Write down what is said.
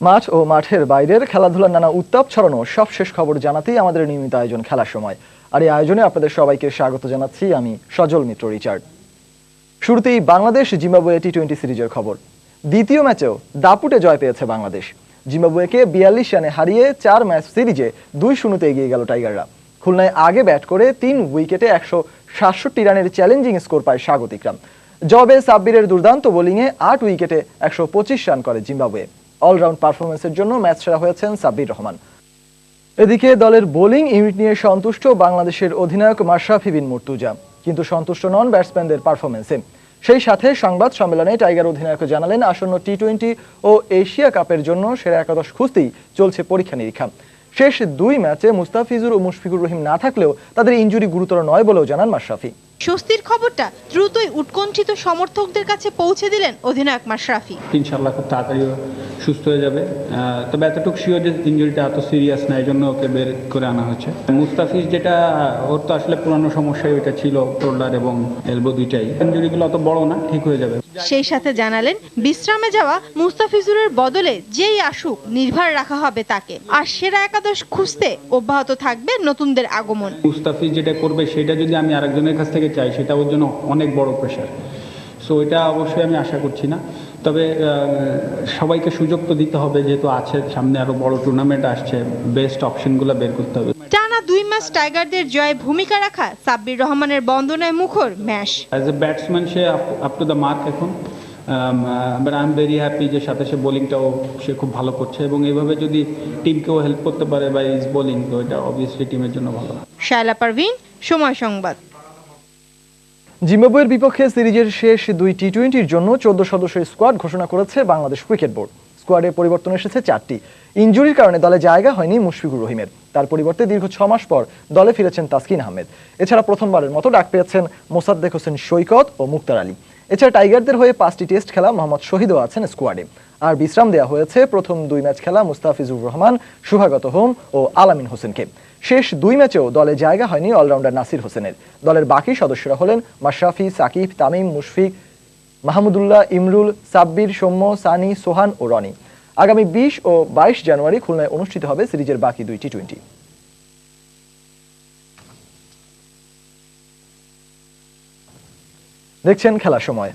মাঠ ও মাঠের বাইরের খেলাধুলার নানা উত্তাপ ছড়ানো সব শেষ খবর জানাতেই আমাদের নিয়মিত আয়োজন খেলার সময়। আর এই আয়োজনে আপনাদের সবাইকে স্বাগত জানাচ্ছি আমি সজল মিত্র রিচার্ড। শুরুতেই বাংলাদেশ জিম্বাবুয়ে টি-20 সিরিজের খবর। দ্বিতীয় ম্যাচেও দাপুটে জয় পেয়েছে বাংলাদেশ। জিম্বাবুয়েকে 42 রানে হারিয়ে 4 ম্যাচ সিরিজে 2-0 এগিয়ে গেল টাইগাররা। খুলনায় আগে ব্যাট করে 3 উইকেটে 167 রানের চ্যালেঞ্জিং স্কোর পায় স্বাগতিকরা। জবে সাব্বিরের দুর্দান্ত বোলিংয়ে 8 উইকেটে 125 রান করে জিম্বাবুয়ে। অলরাউন্ড পারফরমেন্সের জন্য ম্যাচ সেরা হয়েছেন সাব্বির রহমান। এদিকে দলের বোলিং ইউনিট নিয়ে সন্তুষ্ট বাংলাদেশের অধিনায়ক মাশরাফি বিন মুর্তজা, কিন্তু সন্তুষ্ট নন ব্যাটসম্যানদের পারফরমেন্সে। সেই সাথে সংবাদ সম্মেলনে টাইগার অধিনায়ক জানালেন, আসন্ন টি-20 ও এশিয়া কাপের জন্য সেরা একাদশ খুঁজতেই চলছে পরীক্ষা নিরীক্ষা। শেষ 2 ম্যাচে মুস্তাফিজুর ও মুশফিকুর রহিম না থাকলেও তাদের ইনজুরি গুরুতর নয় বলেও জানান মাশরাফি। স্বস্তির খবরটা দ্রুতই উৎকণ্ঠিত সমর্থকদের কাছে পৌঁছে দিলেন অধিনায়ক মাশরাফি। ইনশাআল্লাহ খুব তাড়াতাড়ি সুস্থ হয়ে যাবে, তবে এতটুকু শিওর যে ইনজুরিটা এত সিরিয়াস না, এই জন্য ওকে বের করে আনা হয়েছে। মুস্তাফিজ যেটা ওর তো আসলে পুরানো সমস্যাই ওইটা ছিল, শোল্ডার এবং এলবো দুইটাই। ইনজুরিগুলো অত বড় না, ঠিক হয়ে যাবে। সেই সাথে জানালেন, বিশ্রামে যাওয়া মুস্তাফিজুরের বদলে যেই আসুক নির্ভর রাখা হবে তাকে, আর সেরা একাদশ খুঁজতে অব্যাহত থাকবে নতুনদের আগমন। মুস্তাফিজ যেটা করবে সেটা যদি আমি আরেকজনের কাছ থেকে চাই, সেটা ওর জন্য অনেক বড় প্রেশার। সো এটা অবশ্যই আমি আশা করছি না, তবে সবাইকে সুযোগ তো দিতে হবে, যেহেতু আছে সামনে আরো বড় টুর্নামেন্ট আসছে, বেস্ট অপশনগুলো বের করতে হবে। টানা 2 ম্যাচ টাইগারদের জয়ে ভূমিকা রাখা সাব্বির রহমানের বন্দনায় মুখর ম্যাশ। অ্যাজ এ ব্যাটসম্যান সে আপ টু দ্য মার্ক এখন, but I am very happy যে সাথে সে বোলিংটাও সে খুব ভালো করছে, এবং এইভাবে যদি টিমকেও হেল্প করতে পারে বাই ইজ বোলিং, তো এটা অবভিয়াসলি টিমের জন্য ভালো। শায়লা পারভিন, সময় সংবাদ। জিম্বাবুয়ের বিপক্ষে সিরিজের শেষ 2 টি-20-র জন্য 14 সদস্যের স্কোয়াড ঘোষণা করেছে বাংলাদেশ ক্রিকেট বোর্ড। স্কোয়াডে পরিবর্তন এসেছে 4টি। ইনজুরির কারণে দলে জায়গা হয়নি মুশফিকুর রহিমের। তার পরিবর্তে দীর্ঘ 6 মাস পর দলে ফিরেছেন তাসকিন আহমেদ। এছাড়া প্রথমবারের মতো ডাক পেয়েছেন মোসাদ্দেক হোসেন সৈকত ও মুক্তার আলী। এছাড়া টাইগারদের হয়ে 5টি টেস্ট খেলা মোহাম্মদ শহীদও আছেন স্কোয়াডে। আর বিশ্রাম দেওয়া হয়েছে প্রথম 2 ম্যাচ খেলা মুস্তাফিজুর রহমান, শুভাগত হোম ও আলামিন হোসেনকে। শেষ 2 ম্যাচেও দলে জায়গা হয়নি অলরাউন্ডার নাসির হোসেনের। দলের বাকি সদস্যরা হলেন মাশরাফি, সাকিব, তামিম, মুশফিক, মাহমুদুল্লাহ, ইমরুল, সাব্বির, সৌম্য, সানি, সোহান ও রনি। আগামী 20 ও 22 জানুয়ারি খুলনায় অনুষ্ঠিত হবে সিরিজের বাকি 2 টি-20। দেখছেন খেলার সময়।